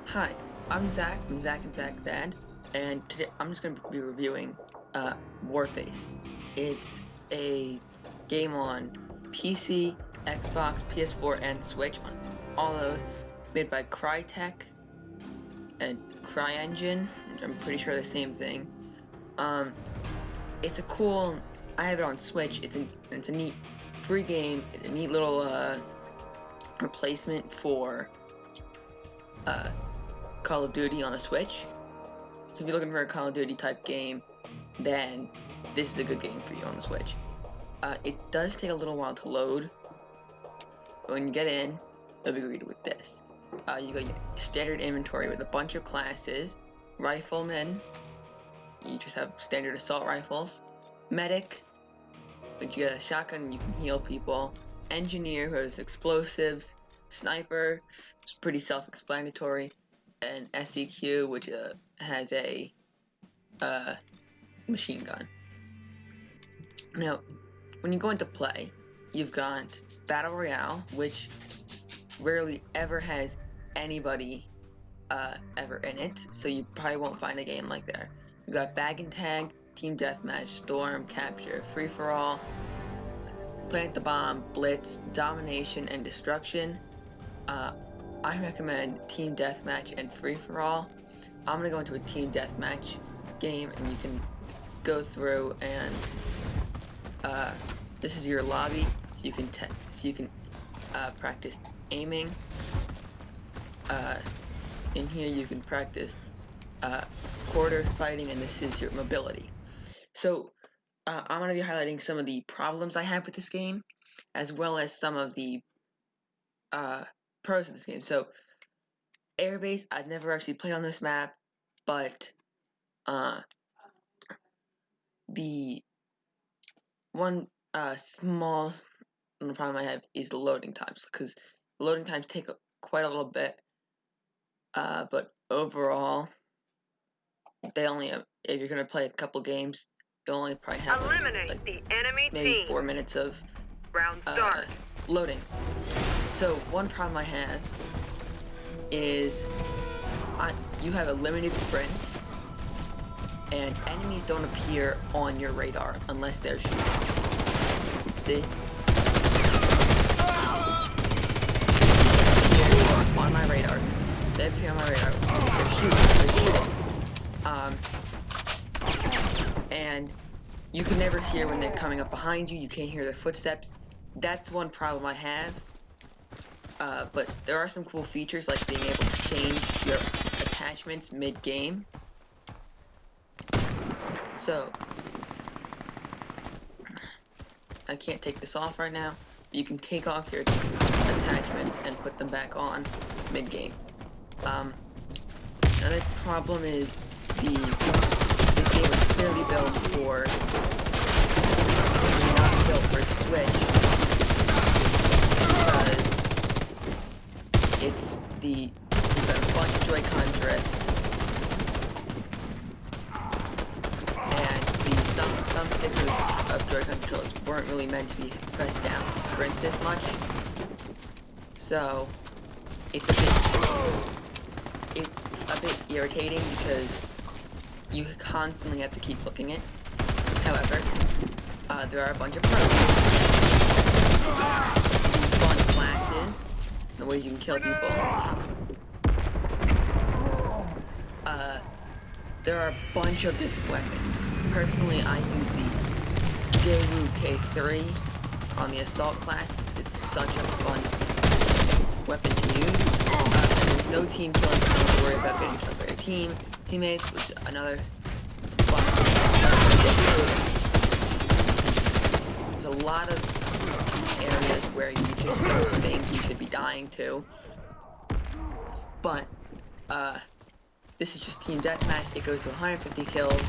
Hi, I'm Zach from Zack and Zack's Dad, and today I'm just going to be reviewing Warface. It's a game on PC, Xbox, PS4, and Switch, on all those, made by Crytek and CryEngine, which I'm pretty sure are the same thing. It's a cool. I have it on Switch. It's a neat free game. It's a neat little replacement for Call of Duty on the Switch. So if you're looking for a Call of Duty type game, then this is a good game for you on the Switch. It does take a little while to load. When you get in, you'll be greeted with this. You got your standard inventory with a bunch of classes. Rifleman, you just have standard assault rifles. Medic, which you get a shotgun and you can heal people. Engineer, who has explosives. Sniper, it's pretty self-explanatory. And SEQ, which has a machine gun. Now, when you go into play, you've got Battle Royale, which rarely ever has anybody ever in it, so you probably won't find a game like there. You got Bag and Tag, Team Deathmatch, Storm, Capture, Free for All, Plant the Bomb, Blitz, Domination, and Destruction. I recommend Team Deathmatch and Free for All. I'm gonna go into a Team Deathmatch game, and you can go through and this is your lobby, so you can practice aiming. In here you can practice quarter fighting, and this is your mobility. So I'm gonna be highlighting some of the problems I have with this game, as well as some of the pros of this game. So airbase, I've never actually played on this map, but the one small problem I have is the loading times, because loading times take quite a little bit, but overall they only have, if you're gonna play a couple games, you only probably have like the enemy maybe team. 4 minutes of Round start. loading. So one problem I have is you have a limited sprint, and enemies don't appear on your radar unless they're shooting. See? On my radar. They appear on my radar. They're shooting. And you can never hear when they're coming up behind you. You can't hear their footsteps. That's one problem I have. But there are some cool features, like being able to change your attachments mid-game. So, I can't take this off right now, but you can take off your attachments and put them back on mid-game. Another problem is this game was clearly built for, not built for Switch, because you've got a bunch of Joy-Con drifts, and the thumbsticks of Joy-Con controllers weren't really meant to be pressed down to sprint this much, so it's a bit irritating because you constantly have to keep flicking it. However, there are a bunch of pros. Fun classes, the ways you can kill people. There are a bunch of different weapons. Personally, I use the Daewoo K3 on the assault class because it's such a fun weapon to use. And there's no team killing, so you don't have to worry about getting shot by your teammates, which is another fun thing. There's a lot of areas where you just don't think you should be dying to. But, this is just Team Deathmatch. It goes to 150 kills,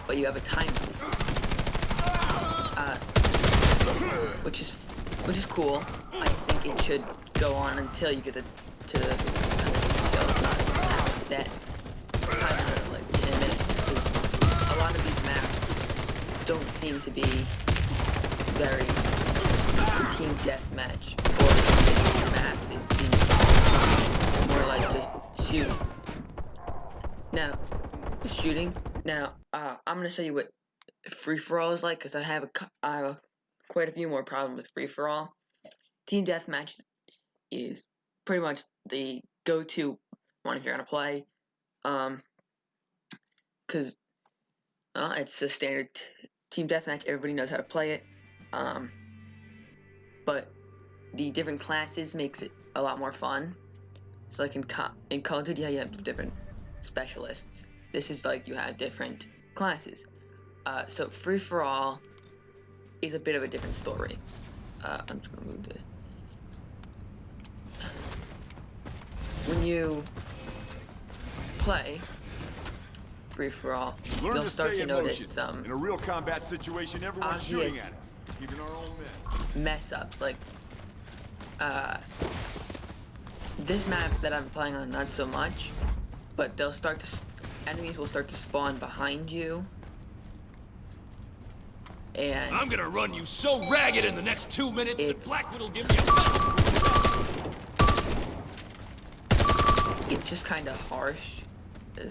but you have a timer. Which is cool. I just think it should go on until you get to the kills, not have a set timer like 10 minutes, because a lot of these maps don't seem to be very Team Deathmatch or maps. They seem more like just shoot shooting. Now, I'm gonna show you what free-for-all is like, because I have quite a few more problems with free-for-all. Team deathmatch is pretty much the go-to one if you're gonna play, because it's a standard team deathmatch. Everybody knows how to play it, but the different classes makes it a lot more fun. So like in Call of Duty, you have different specialists. This is like you have different classes. So free-for-all is a bit of a different story. I'm just gonna move this. When you play free-for-all, you'll start to notice some in a real combat situation, everyone's shooting at us, even our own men. Mess ups. Like this map that I'm playing on, not so much, but they'll start to enemies will start to spawn behind you. And I'm gonna run you so ragged in the next 2 minutes that Blackwood will give me a it's just kind of harsh. Because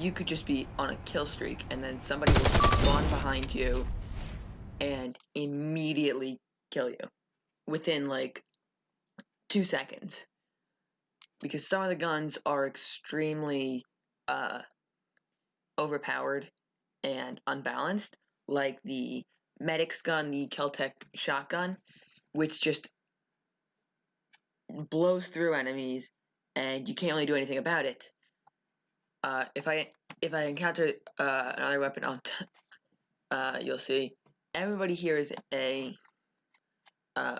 you could just be on a kill streak and then somebody will spawn behind you and immediately kill you within like 2 seconds, because some of the guns are extremely overpowered and unbalanced, like the medic's gun, the Keltec shotgun, which just blows through enemies and you can't really do anything about it. If I encounter another weapon, you'll see everybody here is a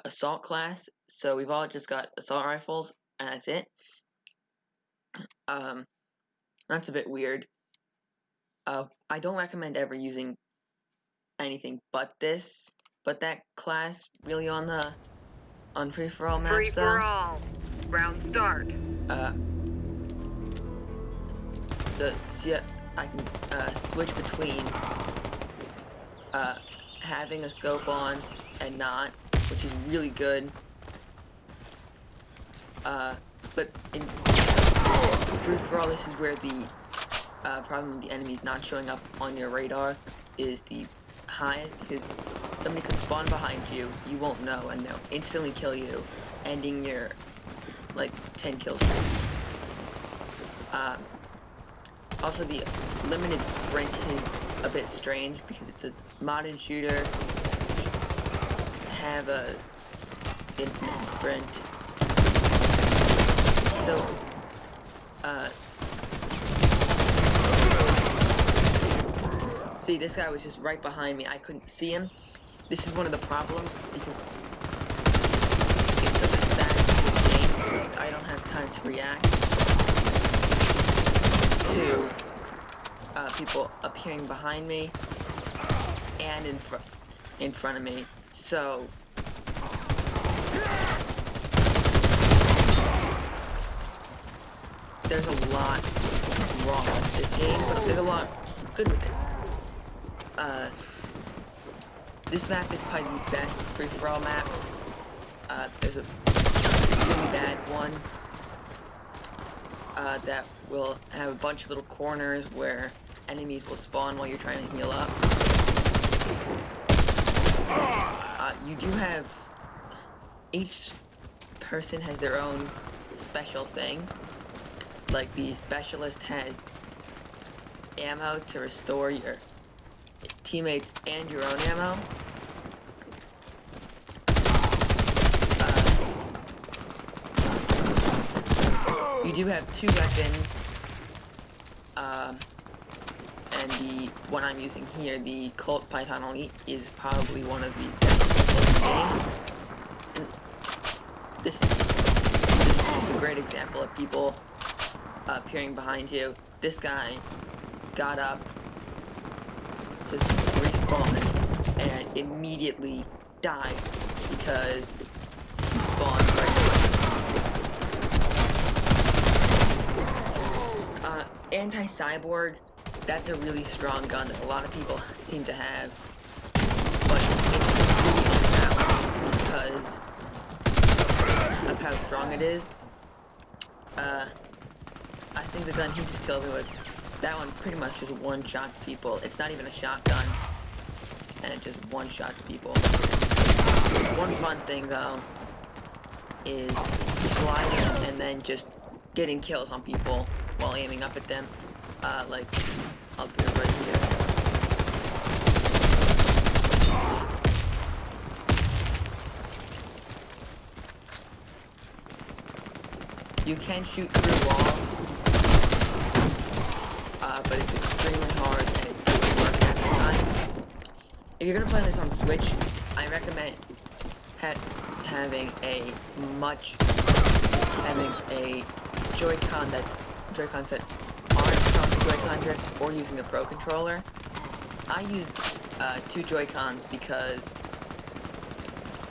assault class, so we've all just got assault rifles, and that's it. That's a bit weird. I don't recommend ever using anything but that class really on free-for-all maps though. Free-for-all. Round start. So see, I can switch between having a scope on and not, which is really good. But in free-for-all, this is where the problem with the enemies not showing up on your radar is the highest, because somebody could spawn behind you, you won't know, and they'll instantly kill you, ending your like 10 kill streak. Also, the limited sprint is a bit strange because it's a modern shooter. Have a infinite sprint. So, see, this guy was just right behind me. I couldn't see him. This is one of the problems because it's such a fast game. I don't have time to react to people appearing behind me and in front of me. So there's a lot wrong with this game, but there's a lot good with it. This map is probably the best free-for-all map. There's a really bad one that will have a bunch of little corners where enemies will spawn while you're trying to heal up. You do have, each person has their own special thing. Like the specialist has ammo to restore your teammates and your own ammo. You do have 2 weapons, and the one I'm using here, the Colt Python Elite, is probably one of the best pistols in the game. And this is a great example of people appearing behind you. This guy got up, just respawned, and immediately died because he spawned right away. Anti-cyborg, that's a really strong gun that a lot of people seem to have, but it's really because of how strong it is. I think the gun he just killed me with, that one pretty much just one-shots people. It's not even a shotgun, and it just one-shots people. One fun thing, though, is sliding and then just getting kills on people while aiming up at them. Like, I'll do it right here. You can shoot through walls, but it's extremely hard and it doesn't work half the time. If you're gonna play this on Switch, I recommend having a Joy-Con Joy-Cons that aren't from the Joy-Con drift, or using the Pro controller. I use 2 Joy-Cons because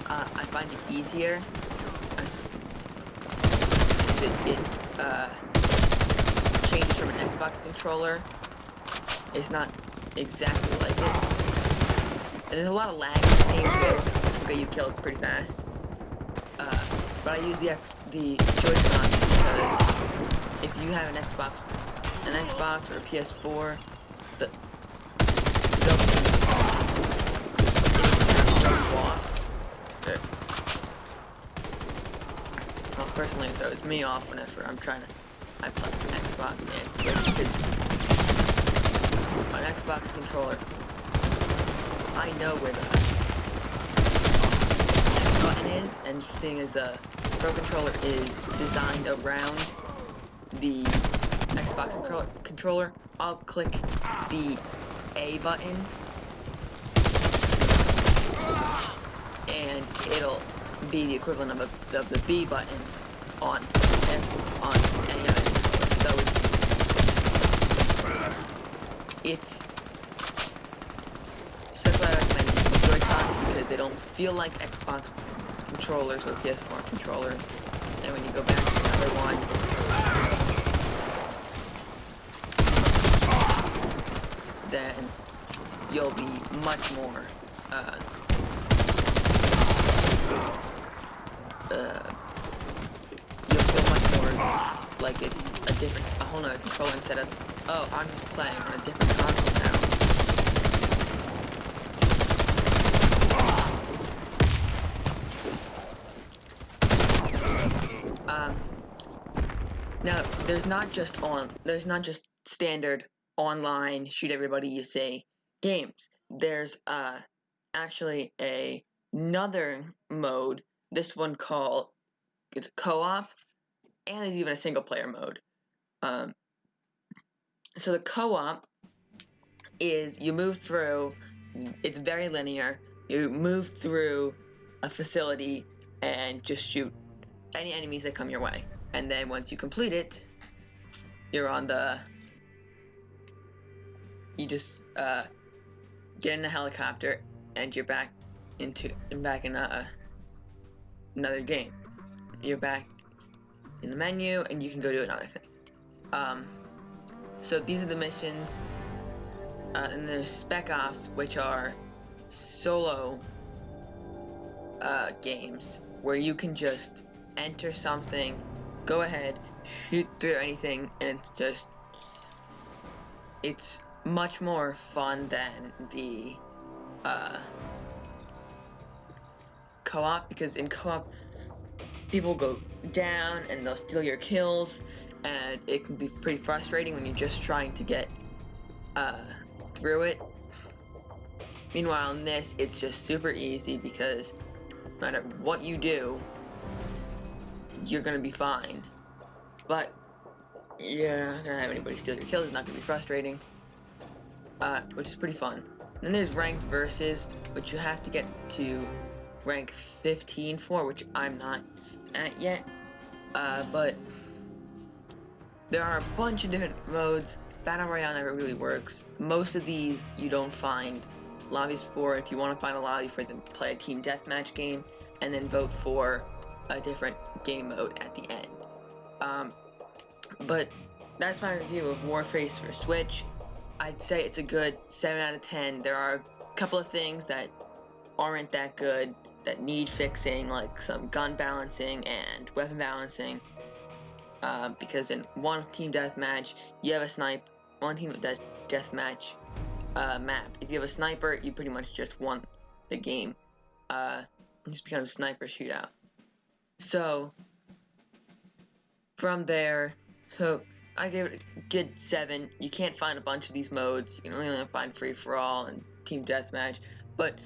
I find it easier. It changes from an Xbox controller. It's not exactly like it. And there's a lot of lag in this game too, but you kill it pretty fast. But I use the Joy-Con because if you have an Xbox or a PS4, well, personally, so it's me off whenever I play Xbox and Switch, because on Xbox controller, I know where the X button is, and seeing as the Pro controller is designed around the Xbox controller, I'll click the A button, and it'll be the equivalent of the B button on any other. So that's why I recommend using Joy-Con, because they don't feel like Xbox controllers or PS4 controllers. And when you go back to another one, then you'll be much more you'll feel much more like it's a whole nother controller instead of, oh, I'm just playing on a different console now. Now there's not just standard online shoot everybody you see games. There's actually another mode. This one called it's co-op, and there's even a single player mode. So the co-op is you move through. It's very linear. You move through a facility and just shoot any enemies that come your way. And then once you complete it, you're on the. You just get in a helicopter and you're back in another game. You're back in the menu and you can go do another thing. So these are the missions, and there's Spec Ops, which are solo games where you can just enter something, go ahead, shoot through anything, and it's much more fun than the co-op, because in co-op people go down and they'll steal your kills, and it can be pretty frustrating when you're just trying to get through it. Meanwhile, in this, it's just super easy, because no matter what you do, you're gonna be fine. But you're not gonna have anybody steal your kills. It's not gonna be frustrating, which is pretty fun. Then there's ranked versus, which you have to get to rank 15 for, which I'm not at yet. But there are a bunch of different modes. Battle Royale never really works. Most of these you don't find lobbies for. If you want to find a lobby for them, play a team deathmatch game and then vote for a different game mode at the end. But that's my review of Warface for Switch. I'd say it's a good 7 out of 10. There are a couple of things that aren't that good. that need fixing, like some gun balancing and weapon balancing. Because in one team deathmatch, you have a one team deathmatch map. If you have a sniper, you pretty much just won the game. It just becomes sniper shootout. So from there, I gave it a good 7. You can't find a bunch of these modes. You can only find free for all and team deathmatch, but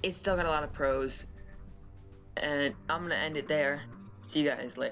it's still got a lot of pros. And I'm gonna end it there. See you guys later.